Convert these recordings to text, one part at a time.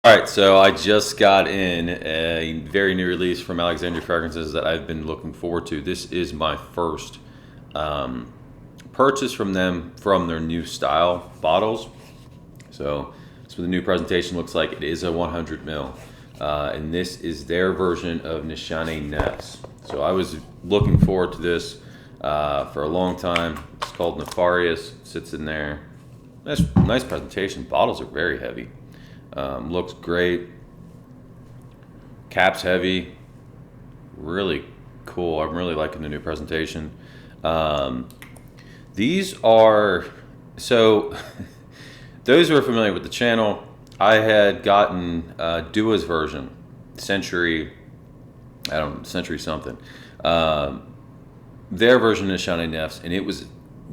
All right, so I just got in a very new release from Alexandria Fragrances that I've been looking forward to. This is my first um, purchase from them from their new style bottles. So that's what the new presentation looks like. It is a 100 mil, and this is their version of Nishane Nefs. So I was looking forward to this for a long time. It's called Nefarious. Sits in there. Nice presentation. Bottles are very heavy. Looks great. Cap's heavy. Really cool. I'm really liking the new presentation. Um, these are so. Those who are familiar with the channel, I had gotten Dua's version, Century. I don't know, Century something. Um, their version of Nishane Nefs, and it was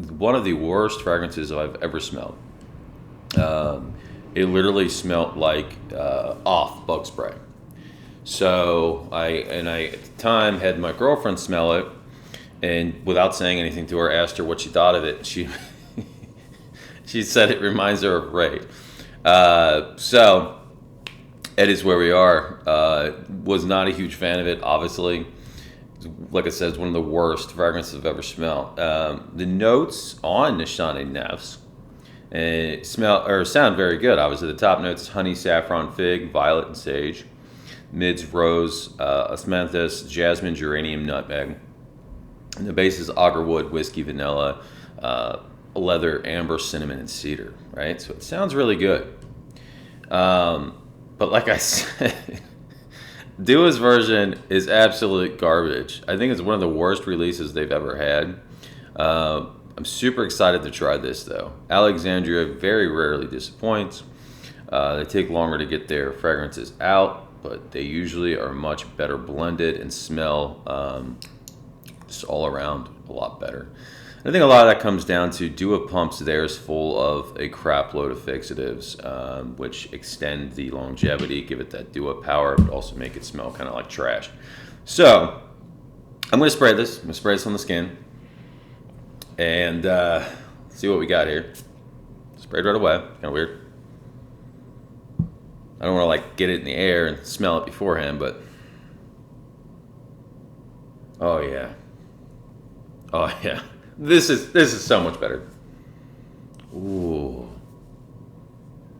one of the worst fragrances I've ever smelled. Um, it literally smelled like off bug spray. So I at the time had my girlfriend smell it, and without saying anything to her, asked her what she thought of it. She said it reminds her of Ray. So it is where we are. Was not a huge fan of it, obviously. Like I said, it's one of the worst fragrances I've ever smelled. The notes on Nishane Nefs smell or sound very good. Obviously, the top notes: honey, saffron, fig, violet, and sage. Mids: rose, osmanthus, jasmine, geranium, nutmeg. And the base is agarwood, whiskey, vanilla, leather, amber, cinnamon, and cedar. Right, so it sounds really good. But like I said, Dua's version is absolute garbage. I think it's one of the worst releases they've ever had. I'm super excited to try this though. Alexandria very rarely disappoints. They take longer to get their fragrances out, but they usually are much better blended and smell just all around a lot better. I think a lot of that comes down to Dua pumps theirs full of a crap load of fixatives, which extend the longevity, give it that Dua power, but also make it smell kind of like trash. So I'm going to spray this. I'm going to spray this on the skin and see what we got here. Sprayed right away. Kind of weird. I don't want to like get it in the air and smell it beforehand, but oh yeah, oh yeah. This is so much better. Ooh.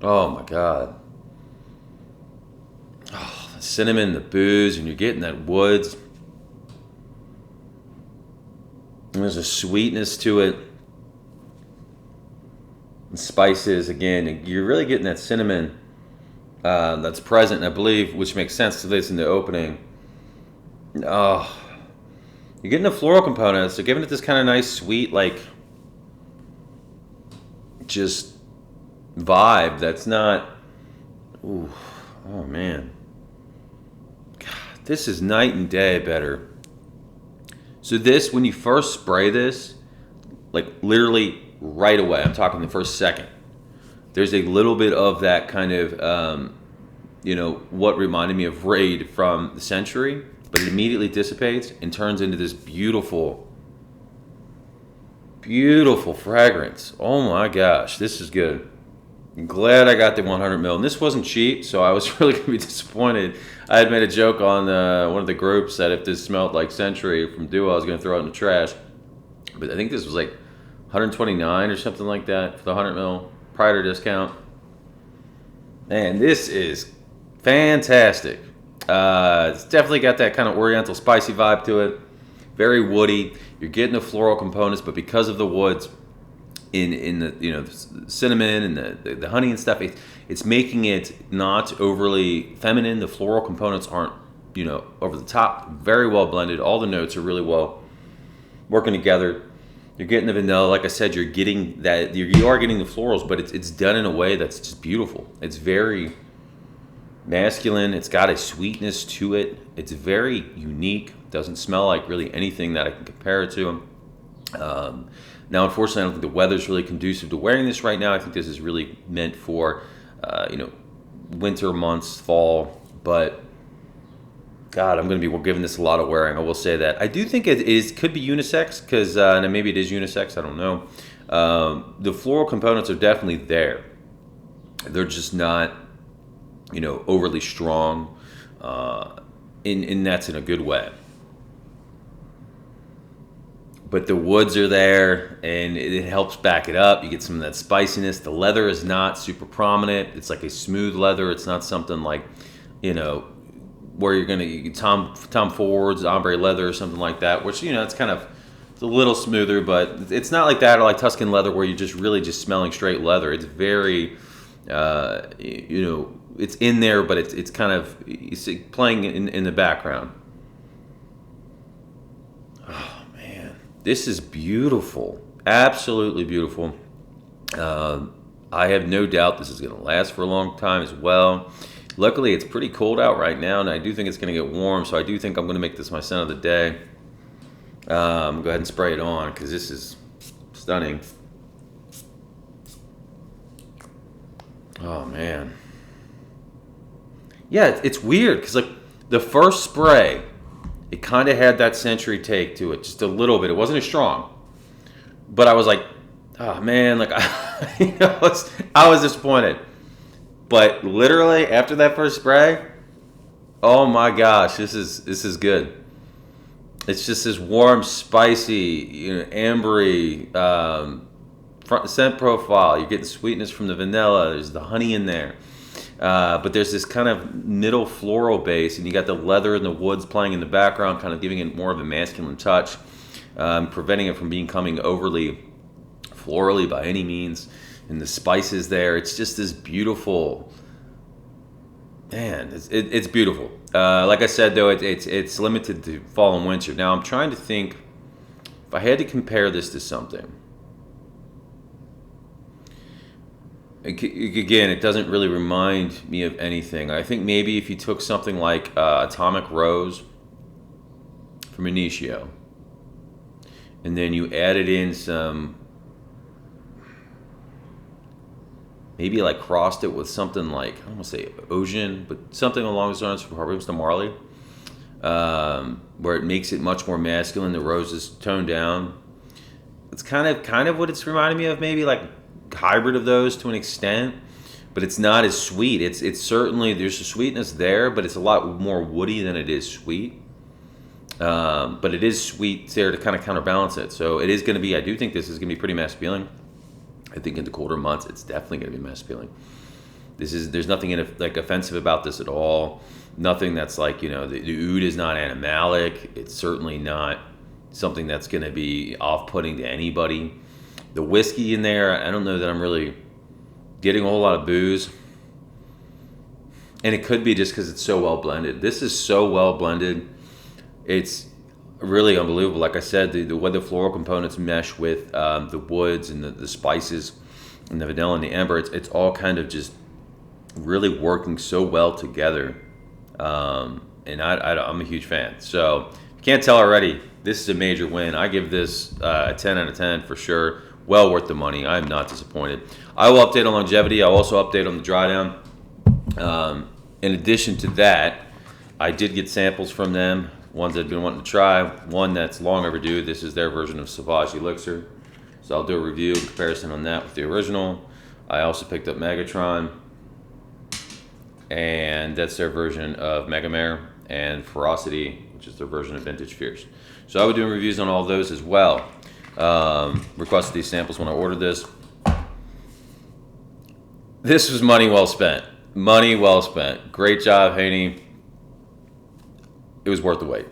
Oh my god. Oh, the cinnamon, the booze, and you're getting that woods. And there's a sweetness to it. And spices again. You're really getting that cinnamon that's present, I believe, which makes sense to this in the opening. Oh. You're getting the floral components. So giving it this kind of nice, sweet, like, just vibe. That's not. Ooh, oh man. God, this is night and day better. So this, when you first spray this, like literally right away, I'm talking the first second, there's a little bit of that kind of, what reminded me of Raid from the Century, but it immediately dissipates and turns into this beautiful, beautiful fragrance. Oh my gosh, this is good. I'm glad I got the 100 mil. And this wasn't cheap, so I was really going to be disappointed. I had made a joke on one of the groups that if this smelled like Century from Duo, I was going to throw it in the trash. But I think this was like 129 or something like that for the 100 mil prior to discount. Man, this is fantastic. It's definitely got that kind of oriental spicy vibe to it. Very woody. You're getting the floral components, but because of the woods in the the cinnamon and the honey and stuff, it's making it not overly feminine. The floral components aren't over the top. Very well blended. All the notes are really well working together. You're getting the vanilla, like I said. You're getting that. You are getting the florals, but it's done in a way that's just beautiful. It's very masculine. It's got a sweetness to it. It's very unique. Doesn't smell like really anything that I can compare it to. Now, unfortunately, I don't think the weather's really conducive to wearing this right now. I think this is really meant for, winter months, fall. But God, I'm going to be giving this a lot of wearing. I will say that. I do think it could be unisex because, and maybe it is unisex. I don't know. The floral components are definitely there. They're just not overly strong, and that's in a good way. But the woods are there, and it helps back it up. You get some of that spiciness. The leather is not super prominent. It's like a smooth leather. It's not something like, where you're gonna Tom Ford's ombre leather or something like that, which it's kind of, it's a little smoother, but it's not like that, or like Tuscan leather where you're just really just smelling straight leather. It's very, it's in there, but it's kind of it's playing in the background. Oh man, this is beautiful, absolutely beautiful. I have no doubt this is going to last for a long time as well. Luckily, it's pretty cold out right now, and I do think it's going to get warm, so I do think I'm going to make this my scent of the day. Go ahead and spray it on, because this is stunning. Oh, man. Yeah, it's weird, because like the first spray, it kind of had that century take to it, just a little bit. It wasn't as strong. But I was like, oh, man, like, I was disappointed. But literally after that first spray, oh my gosh, this is good. It's just this warm, spicy, ambery scent profile. You're getting sweetness from the vanilla. There's the honey in there, but there's this kind of middle floral base, and you got the leather and the woods playing in the background, kind of giving it more of a masculine touch, preventing it from becoming overly florally by any means. And the spices there, it's just this beautiful, man, it's beautiful. Like I said, though, it's limited to fall and winter. Now I'm trying to think if I had to compare this to something. Again, it doesn't really remind me of anything. I think maybe if you took something like Atomic Rose from Initio, and then you added in some, maybe like crossed it with something like, I don't want to say Ocean, but something along those lines from Harvey Marley, where it makes it much more masculine. The rose is toned down. It's kind of what it's reminding me of, maybe like hybrid of those to an extent, but it's not as sweet. It's certainly, there's a sweetness there, but it's a lot more woody than it is sweet. But it is sweet there to kind of counterbalance it. So it is going to be, I do think this is going to be pretty masculine. I think in the colder months, it's definitely going to be masculine. There's nothing like offensive about this at all. Nothing that's like, the oud is not animalic. It's certainly not something that's going to be off-putting to anybody. The whiskey in there, I don't know that I'm really getting a whole lot of booze. And it could be just because it's so well blended. This is so well blended. It's really unbelievable. Like I said, the way the floral components mesh with the woods and the spices and the vanilla and the amber, it's all kind of just really working so well together. And I'm a huge fan. So if you can't tell already, this is a major win. I give this a 10 out of 10 for sure. Well worth the money. I'm not disappointed. I will update on longevity. I'll also update on the dry down. In addition to that, I did get samples from them. Ones I've been wanting to try. One that's long overdue. This is their version of Sauvage Elixir. So I'll do a review and comparison on that with the original. I also picked up Megatron. And that's their version of Megamare, and Ferocity, which is their version of Vintage Fierce. So I will be doing reviews on all of those as well. Requested these samples when I ordered this. This was money well spent. Money well spent. Great job, Haney. It was worth the wait.